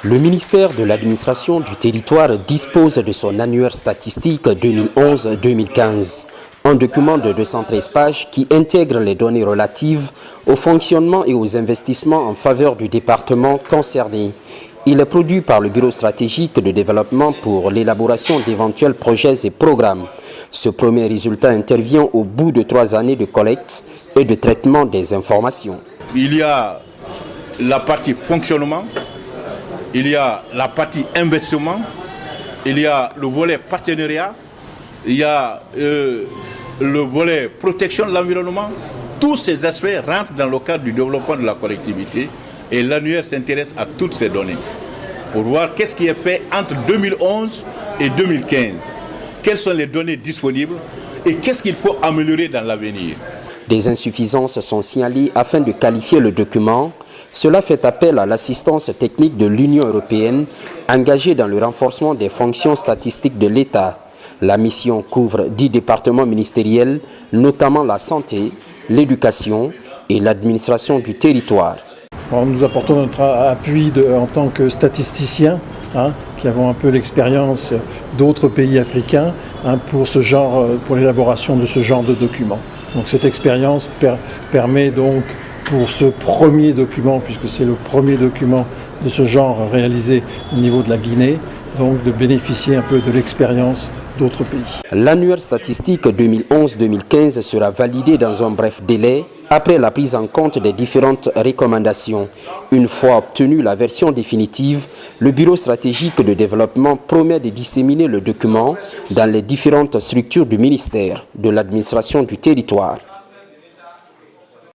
Le ministère de l'administration du territoire dispose de son annuaire statistique 2011-2015, un document de 213 pages qui intègre les données relatives au fonctionnement et aux investissements en faveur du département concerné. Il est produit par le Bureau stratégique de développement pour l'élaboration d'éventuels projets et programmes. Ce premier résultat intervient au bout de 3 années de collecte et de traitement des informations. Il y a la partie fonctionnement, il y a la partie investissement, il y a le volet partenariat, il y a le volet protection de l'environnement. Tous ces aspects rentrent dans le cadre du développement de la collectivité et l'annuaire s'intéresse à toutes ces données pour voir qu'est-ce qui est fait entre 2011 et 2015, quelles sont les données disponibles et qu'est-ce qu'il faut améliorer dans l'avenir. Des insuffisances sont signalées afin de qualifier le document. Cela fait appel à l'assistance technique de l'Union européenne engagée dans le renforcement des fonctions statistiques de l'État. La mission couvre 10 départements ministériels, notamment la santé, l'éducation et l'administration du territoire. Nous apportons notre appui en tant que statisticiens, qui avons un peu l'expérience d'autres pays africains pour l'élaboration de ce genre de documents. Donc cette expérience permet donc pour ce premier document, puisque c'est le premier document de ce genre réalisé au niveau de la Guinée, donc de bénéficier un peu de l'expérience d'autres pays. L'annuaire statistique 2011-2015 sera validé dans un bref délai après la prise en compte des différentes recommandations. Une fois obtenue la version définitive, le Bureau stratégique de développement promet de disséminer le document dans les différentes structures du ministère de l'administration du territoire.